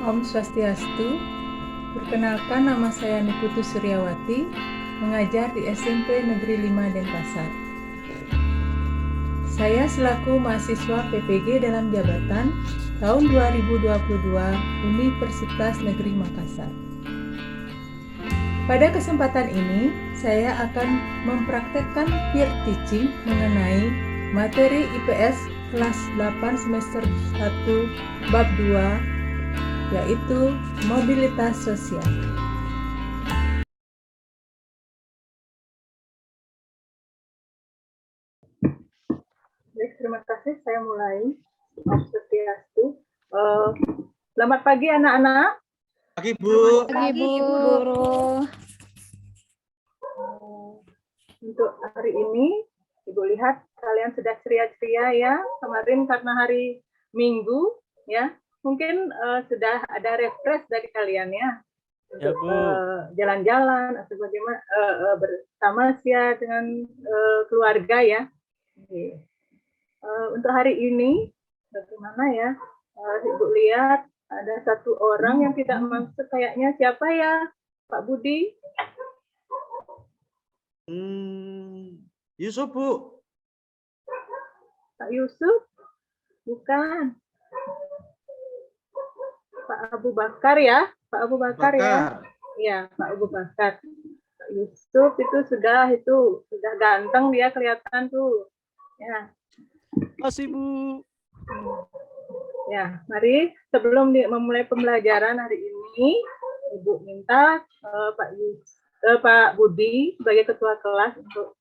Om Swastiastu. Perkenalkan, nama saya Niputu Suryawati, mengajar di SMP Negeri 5 Denpasar. Saya selaku mahasiswa PPG dalam jabatan tahun 2022 Universitas Negeri Makassar. Pada kesempatan ini, saya akan mempraktekkan peer teaching mengenai materi IPS kelas 8 semester 1 bab 2, yaitu mobilitas sosial. Baik, terima kasih. Saya mulai. Om Swastiastu. Selamat pagi anak-anak. Pagi, Bu. Pagi, Bu Guru. Untuk hari ini, Ibu lihat kalian sudah ceria-ceria ya. Kemarin karena hari Minggu, ya, mungkin sudah ada refresh dari kalian ya. Ya, Untuk Bu. jalan-jalan atau bagaimana bersama ya dengan keluarga ya. Untuk hari ini, bagaimana ya? Ibu lihat ada satu orang yang tidak masuk kayaknya. Siapa ya, Pak Budi? Yusuf, Bu. Pak Yusuf? Bukan. Pak Abu Bakar ya? Pak Abu Bakar ya? Iya, Pak Abu Bakar. Pak Yusuf itu sudah ganteng dia kelihatan tuh. Ya. Masih, Bu. Ya, mari sebelum memulai pembelajaran hari ini, Ibu minta Pak Budi sebagai ketua kelas untuk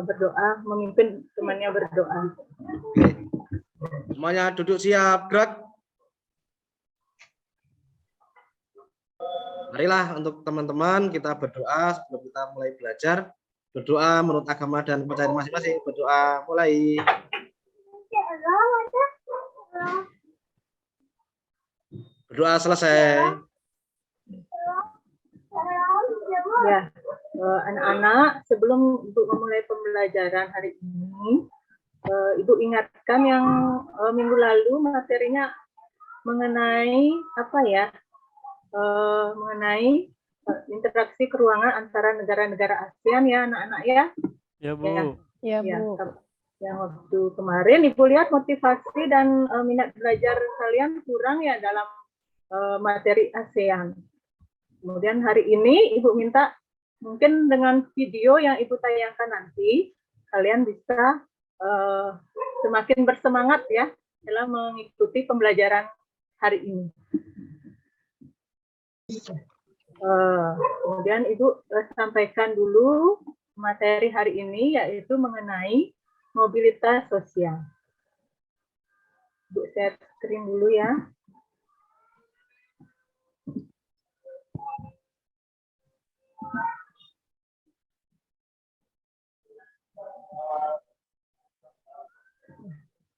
berdoa, memimpin temannya berdoa. Semuanya duduk siap, gerak. Marilah untuk teman-teman kita berdoa sebelum kita mulai belajar. Berdoa menurut agama dan kepercayaan masing-masing. Berdoa mulai. Berdoa selesai. Ya, anak-anak, sebelum Ibu memulai pembelajaran hari ini, Ibu ingatkan yang minggu lalu materinya mengenai apa ya? Mengenai interaksi keuangan antara negara-negara ASEAN ya, anak-anak ya. Ya, Bu. Ya, Bu. Yang waktu kemarin Ibu lihat motivasi dan minat belajar kalian kurang ya dalam materi ASEAN. Kemudian hari ini Ibu minta mungkin dengan video yang Ibu tayangkan nanti, kalian bisa semakin bersemangat ya dalam mengikuti pembelajaran hari ini. Kemudian Ibu sampaikan dulu materi hari ini, yaitu mengenai mobilitas sosial. Ibu share screen dulu ya.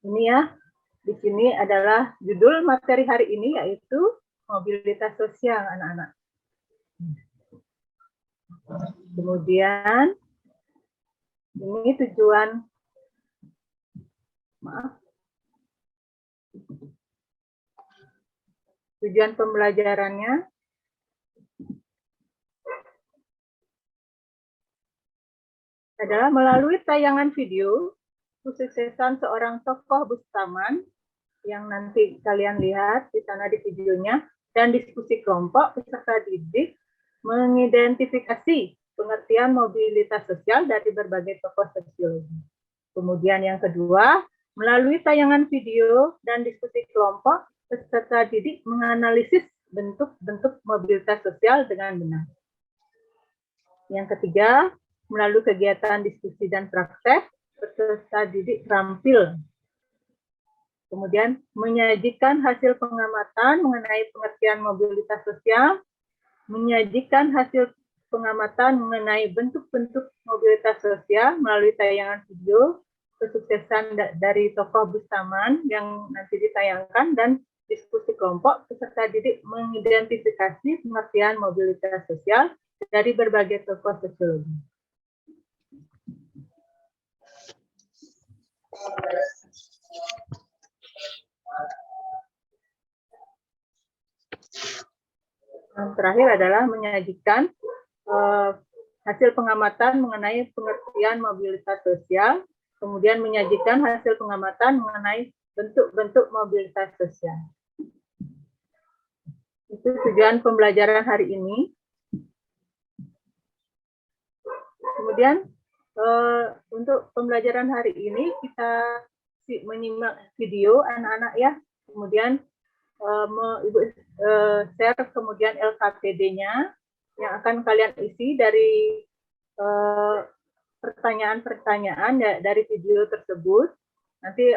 Ini ya, di sini adalah judul materi hari ini, yaitu mobilitas sosial anak-anak. Kemudian ini tujuan pembelajarannya adalah melalui tayangan video kesuksesan seorang tokoh Bustaman yang nanti kalian lihat di sana di videonya, dan diskusi kelompok peserta didik mengidentifikasi pengertian mobilitas sosial dari berbagai tokoh sosiologi. Kemudian yang kedua, melalui tayangan video dan diskusi kelompok, peserta didik menganalisis bentuk-bentuk mobilitas sosial dengan benar. Yang ketiga, melalui kegiatan diskusi dan praktek, peserta didik terampil. Kemudian menyajikan hasil pengamatan mengenai pengertian mobilitas sosial, menyajikan hasil pengamatan mengenai bentuk-bentuk mobilitas sosial melalui tayangan video kesuksesan dari tokoh Bustaman yang nanti ditayangkan, dan diskusi kelompok peserta didik mengidentifikasi pengertian mobilitas sosial dari berbagai tokoh sosiologi. Yang terakhir adalah menyajikan hasil pengamatan mengenai pengertian mobilitas sosial, kemudian menyajikan hasil pengamatan mengenai bentuk-bentuk mobilitas sosial. Itu tujuan pembelajaran hari ini. Kemudian untuk pembelajaran hari ini kita menyimak video anak-anak ya, kemudian Ibu share kemudian LKPD-nya yang akan kalian isi dari pertanyaan-pertanyaan dari video tersebut. Nanti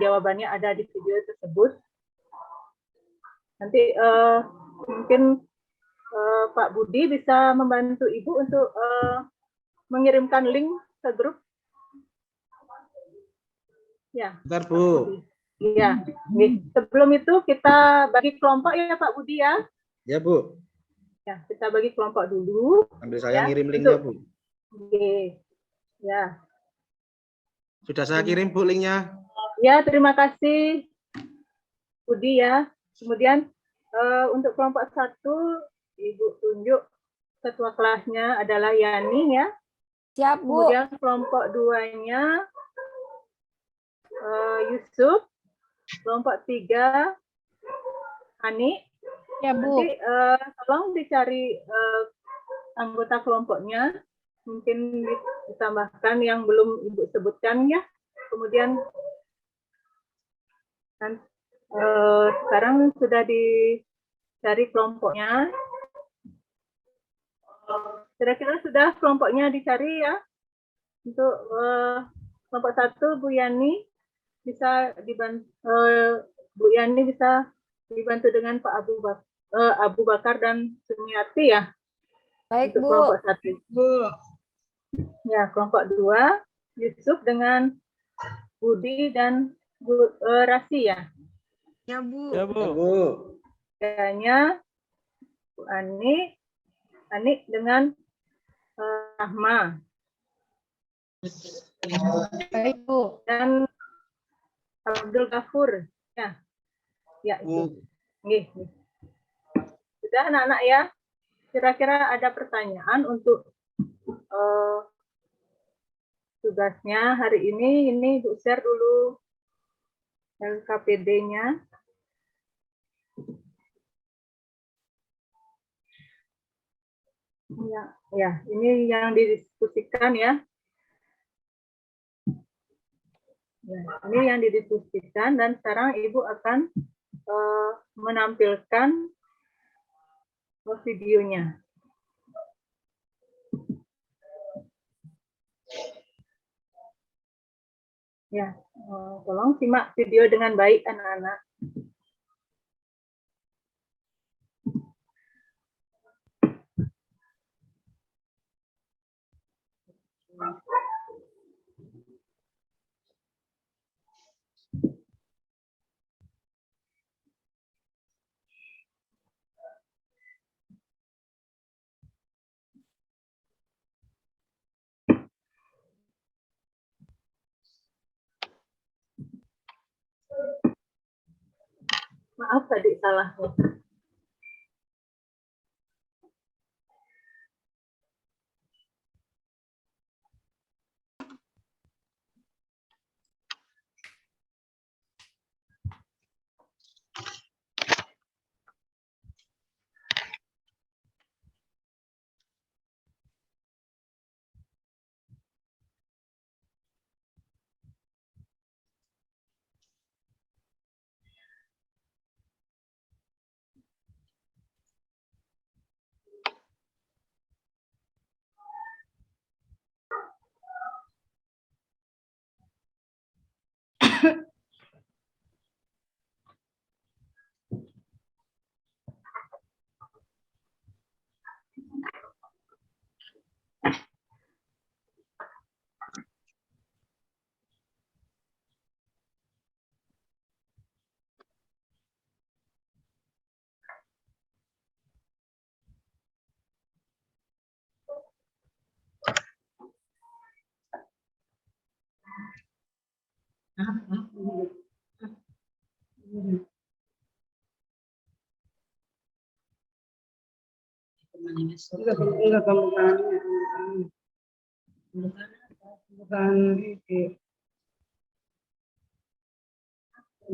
jawabannya ada di video tersebut. Nanti mungkin Pak Budi bisa membantu Ibu untuk mengirimkan link ke grup. Ya. Bentar, Bu. Iya. Sebelum itu kita bagi kelompok ya Pak Budi ya. Ya, Bu. Ya, kita bagi kelompok dulu. Ambil saya ya, ngirim linknya, Bu. Oke. Ya. Sudah saya kirim, Bu, linknya. Ya, terima kasih Budi ya. Kemudian untuk kelompok 1, Ibu tunjuk ketua kelasnya adalah Yani ya. Siap, Bu. Kemudian kelompok 2-nya Yusuf. Kelompok 3 Ani. Ya, Bu. Nanti tolong dicari anggota kelompoknya. Mungkin ditambahkan yang belum Ibu sebutkan ya. Kemudian sekarang sudah dicari kelompoknya. Kira-kira sudah kelompoknya dicari ya. Untuk kelompok 1 Bu Yani bisa dibantu, Bu Yani bisa dibantu dengan Pak Abu Bakar dan Sumiati ya. Baik, untuk Bu. kelompok 1. Bu. Ya, kelompok 2 Yusuf dengan Budi dan Bu Rasi ya. Ya, Bu. Ya, Bu. Kayaknya Bu Ani dengan Rahma. Baik, Bu. Dan Abdul Ghafur. Ya. Ya, itu. Nih. Sudah anak-anak ya. Kira-kira ada pertanyaan untuk tugasnya hari ini. Ini Bu share dulu LKPD-nya. Ya, ini yang didiskusikan ya. Ya, ini yang didiskusikan dan sekarang Ibu akan menampilkan videonya. Ya, tolong simak video dengan baik anak-anak. Maaf tadi salah. Enggak bukan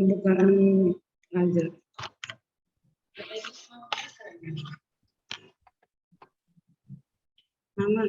bukan ngajar. Mama.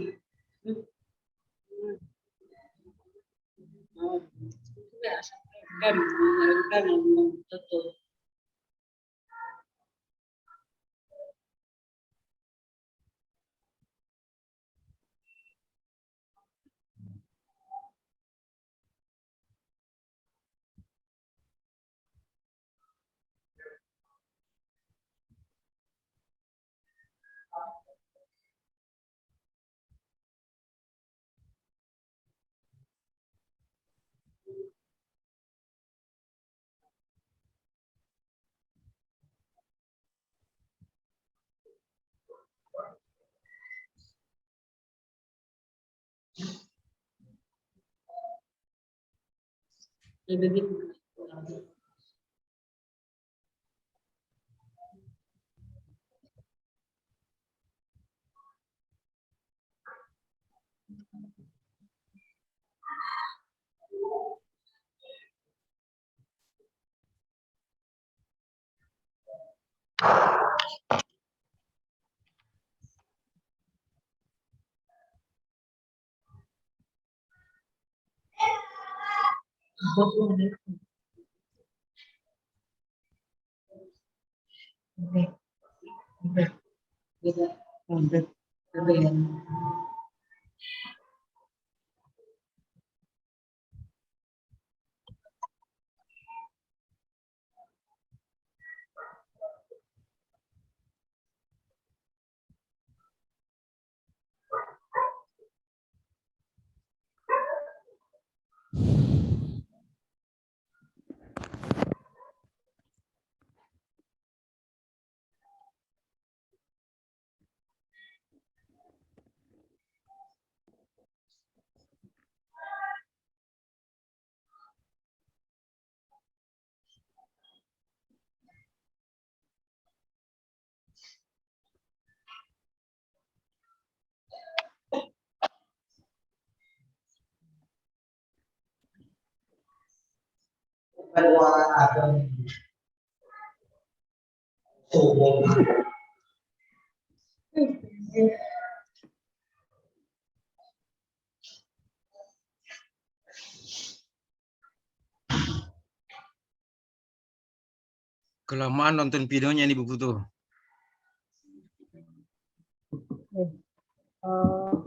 Kelamaan nonton videonya nih Bu Putu.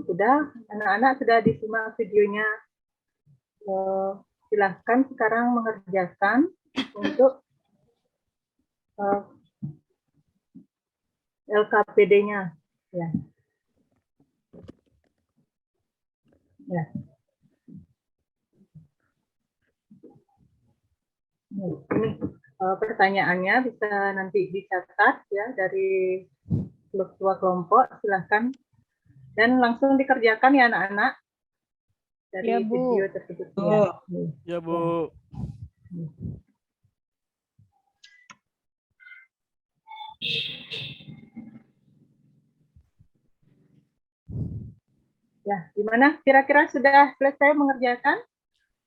Sudah, anak-anak sudah disimak videonya. Silahkan sekarang mengerjakan untuk LKPD-nya. Ya. Ya. Ini pertanyaannya bisa nanti dicatat ya dari ketua kelompok, silahkan. Dan langsung dikerjakan ya anak-anak dari Ya, Bu. video tersebut. Ya, Ya, Bu. ya. Gimana? Kira-kira sudah selesai mengerjakan?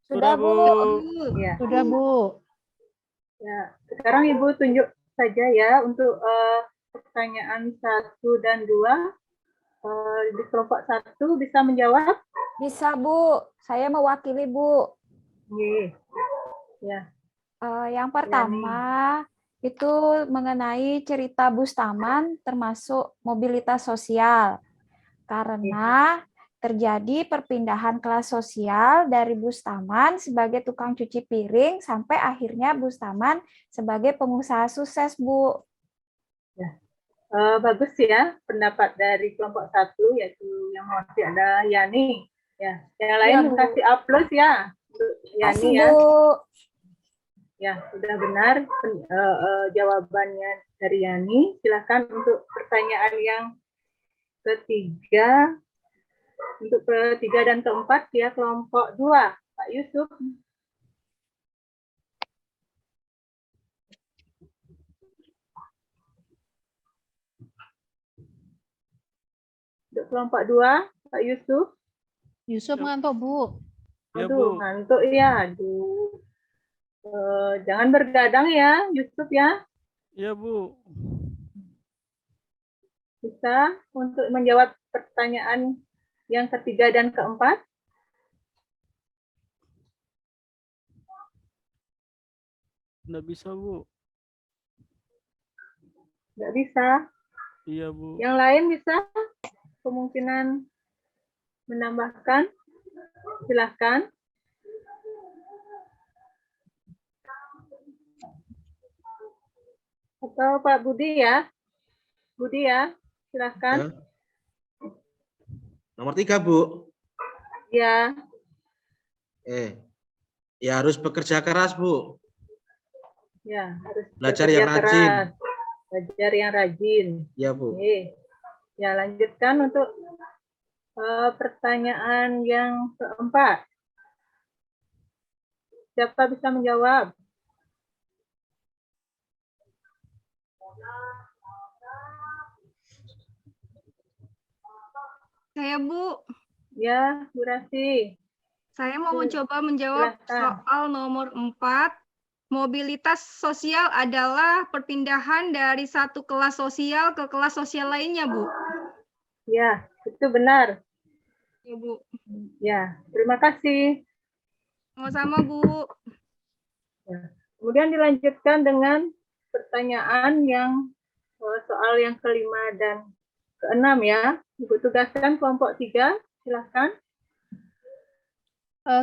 Sudah, Bu. Ya. Sudah, Bu. Ya. Sekarang Ibu tunjuk saja ya untuk pertanyaan 1 dan 2. Di kelompok 1 bisa menjawab? Bisa, Bu. Saya mewakili, Bu. Oke. Ya. Yang pertama itu mengenai cerita Bustaman termasuk mobilitas sosial. Karena terjadi perpindahan kelas sosial dari Bustaman sebagai tukang cuci piring sampai akhirnya Bustaman sebagai pengusaha sukses, Bu. Ya. Bagus ya pendapat dari kelompok 1 yaitu yang masih ada Yani. Ya. Yang lain Bu. kasih aplaus ya untuk Yani Kasih, ya. Bu. Ya, sudah benar jawabannya dari Yani. Silakan untuk pertanyaan yang ketiga. Untuk ketiga dan keempat ya kelompok 2. Pak Yusuf. Kelompok 2, Pak Yusuf. Yusuf ngantuk, Bu. Ya, Aduh, Bu. ngantuk ya. Aduh. Jangan bergadang ya, Yusuf ya. Ya, Bu. Bisa untuk menjawab pertanyaan yang ketiga dan keempat? Nggak bisa, Bu. Nggak bisa. Iya, Bu. Yang lain bisa? Kemungkinan menambahkan? Silahkan. Atau Pak Budi ya? Budi ya, silahkan. Ya. Nomor 3, Bu. Ya, Ya harus bekerja keras, Bu. ya harus Belajar bekerja yang rajin. keras. Belajar yang rajin. Ya, Bu. Oke. Ya, lanjutkan untuk pertanyaan yang keempat. Siapa bisa menjawab? Saya, Bu. Ya, Bu Rasi. Saya mau Sil- mencoba menjawab silahkan. soal nomor 4. Mobilitas sosial adalah perpindahan dari satu kelas sosial ke kelas sosial lainnya, Bu. Ya, itu benar. Ya, Bu. Ya, terima kasih. Sama-sama, Bu. Kemudian dilanjutkan dengan pertanyaan yang soal yang kelima dan keenam ya. Ibu tugaskan kelompok 3, silahkan.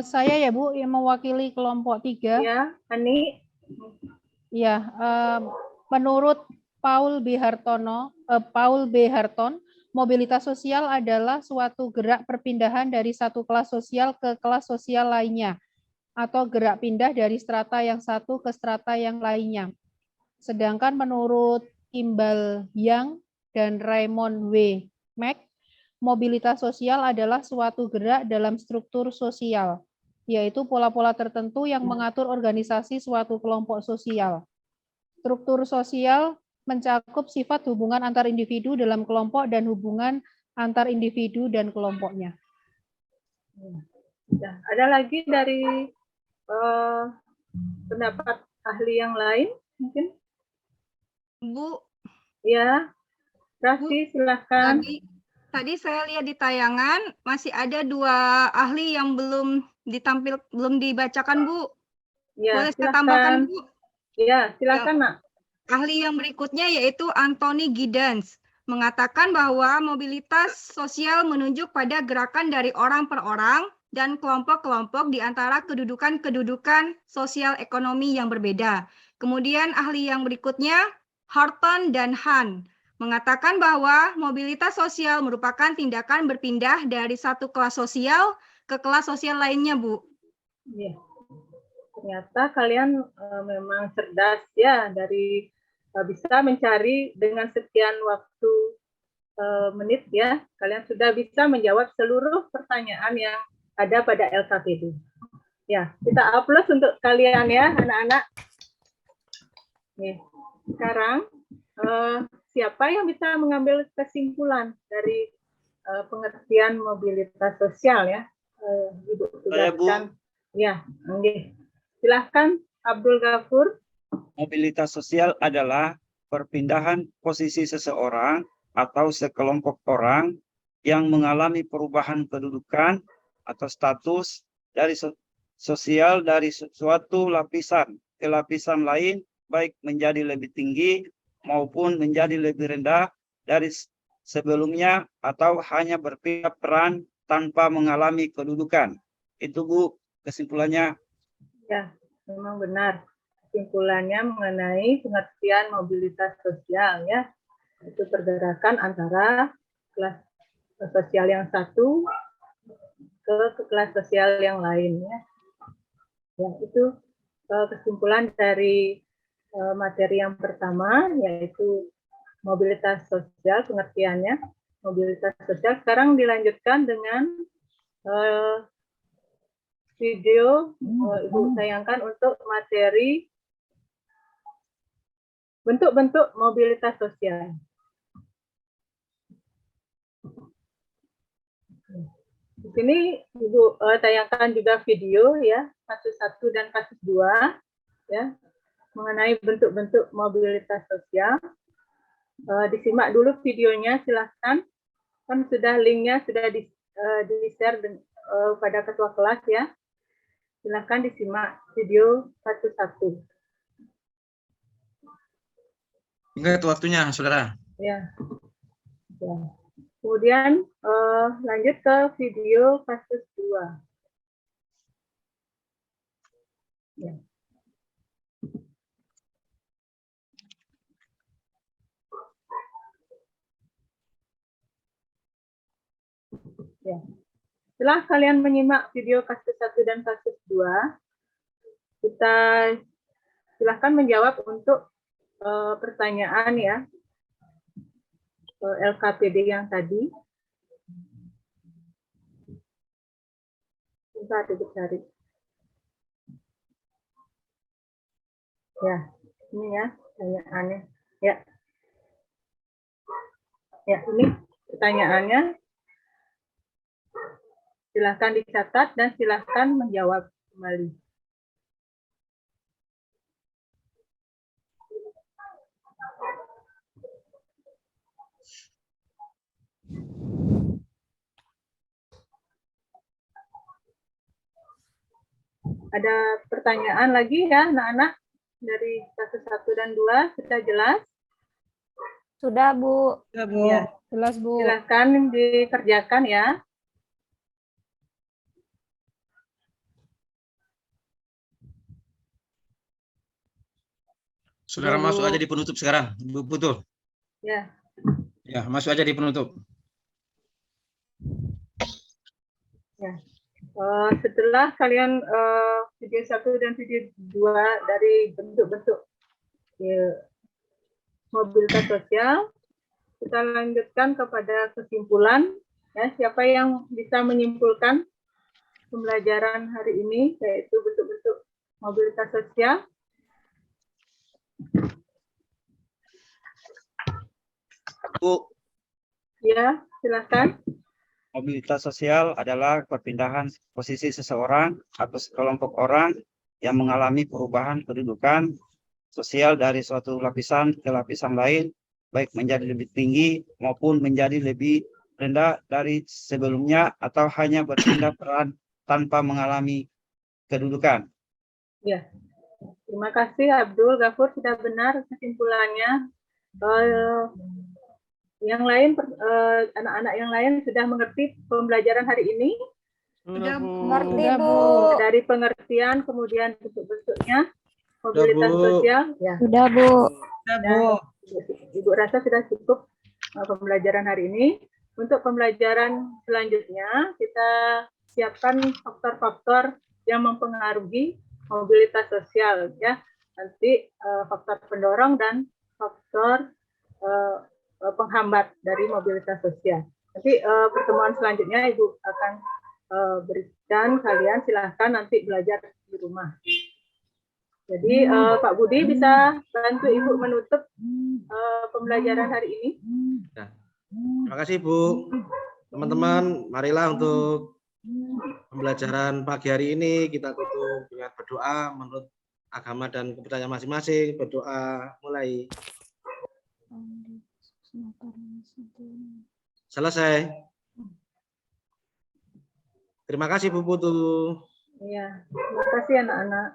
Saya ya, Bu, yang mewakili kelompok 3. Ya, Ani. Ya, menurut Paul B. Harton, mobilitas sosial adalah suatu gerak perpindahan dari satu kelas sosial ke kelas sosial lainnya, atau gerak pindah dari strata yang satu ke strata yang lainnya. Sedangkan menurut Kimball Young dan Raymond W. Mack, mobilitas sosial adalah suatu gerak dalam struktur sosial, yaitu pola-pola tertentu yang mengatur organisasi suatu kelompok sosial. Struktur sosial mencakup sifat hubungan antar individu dalam kelompok dan hubungan antar individu dan kelompoknya. Ya, ada lagi dari pendapat ahli yang lain mungkin? Bu, Ya, Rasi silahkan. tadi saya lihat di tayangan masih ada 2 ahli yang belum dibacakan, Bu. Ya, Boleh saya tambahkan, silahkan. Bu? Ya, silakan, Nak. Ahli yang berikutnya yaitu Anthony Giddens mengatakan bahwa mobilitas sosial menunjuk pada gerakan dari orang per orang dan kelompok-kelompok di antara kedudukan-kedudukan sosial ekonomi yang berbeda. Kemudian ahli yang berikutnya, Horton dan Han, mengatakan bahwa mobilitas sosial merupakan tindakan berpindah dari satu kelas sosial ke kelas sosial lainnya, Bu. Ya. Ternyata kalian memang cerdas ya, dari bisa mencari dengan sekian waktu menit ya, kalian sudah bisa menjawab seluruh pertanyaan yang ada pada LKPD. Ya, kita upload untuk kalian ya, anak-anak. Nih, sekarang siapa yang bisa mengambil kesimpulan dari pengertian mobilitas sosial ya? Ibu tugaskan. Ya, oke. Silahkan Abdul Ghafur. Mobilitas sosial adalah perpindahan posisi seseorang atau sekelompok orang yang mengalami perubahan kedudukan atau status dari sosial dari suatu lapisan ke lapisan lain, baik menjadi lebih tinggi maupun menjadi lebih rendah dari sebelumnya atau hanya berpindah peran tanpa mengalami kedudukan. Itu, Bu, kesimpulannya. Ya, memang benar. Kesimpulannya mengenai pengertian mobilitas sosial ya, itu pergerakan antara kelas sosial yang satu ke kelas sosial yang lain ya. Ya, itu kesimpulan dari materi yang pertama, yaitu mobilitas sosial, pengertiannya mobilitas sosial. Sekarang dilanjutkan dengan video Ibu sayangkan untuk materi bentuk-bentuk mobilitas sosial. Di sini Ibu tayangkan juga video ya, kasus 1 dan kasus 2 ya, mengenai bentuk-bentuk mobilitas sosial. Disimak dulu videonya, silahkan. Kan sudah linknya sudah di-share pada ketua kelas ya. Silahkan disimak video satu-satu. Ingat waktunya, saudara. Ya. Ya. Kemudian lanjut ke video kasus 2. Ya. Ya. Setelah kalian menyimak video kasus 1 dan kasus 2, kita silahkan menjawab untuk pertanyaan ya, LKPD yang tadi. Bentar, dicari. Ya, ini ya pertanyaannya. Ya. Ya, ini pertanyaannya. Silahkan dicatat dan silahkan menjawab kembali. Ada pertanyaan lagi ya anak-anak dari kasus 1 dan 2 sudah jelas? Sudah, Bu. Ya, Jelas, Bu. silahkan dikerjakan ya. Saudara masuk aja di penutup sekarang, Bu Putu. Ya. Ya, masuk aja di penutup. Ya. Setelah kalian video 1 dan video 2 dari bentuk-bentuk mobilitas sosial, kita lanjutkan kepada kesimpulan. Ya, siapa yang bisa menyimpulkan pembelajaran hari ini, yaitu bentuk-bentuk mobilitas sosial? Bu, Ya, silakan. mobilitas sosial adalah perpindahan posisi seseorang atau sekelompok orang yang mengalami perubahan kedudukan sosial dari suatu lapisan ke lapisan lain, baik menjadi lebih tinggi maupun menjadi lebih rendah dari sebelumnya atau hanya berpindah peran tanpa mengalami kedudukan. Ya, terima kasih Abdul Ghafur, sudah benar kesimpulannya. Yang lain, anak-anak yang lain sudah mengerti pembelajaran hari ini? Sudah, Bu. Mengerti, Sudah, Bu. Dari pengertian, kemudian bentuk-bentuknya, mobilitas Bu. sosial. Ya. Sudah, Bu. Dan Ibu rasa sudah cukup pembelajaran hari ini. Untuk pembelajaran selanjutnya, kita siapkan faktor-faktor yang mempengaruhi mobilitas sosial. Ya. Nanti faktor pendorong dan faktor penghambat dari mobilitas sosial. Nanti pertemuan selanjutnya Ibu akan berikan kalian, silahkan nanti belajar di rumah. Jadi Pak Budi bisa bantu Ibu menutup pembelajaran hari ini. Ya. Terima kasih Bu. Teman-teman, marilah untuk pembelajaran pagi hari ini kita tutup dengan berdoa menurut agama dan kepercayaan masing-masing. Berdoa mulai. Selesai. Terima kasih Bu Putu. Iya, terima kasih anak-anak.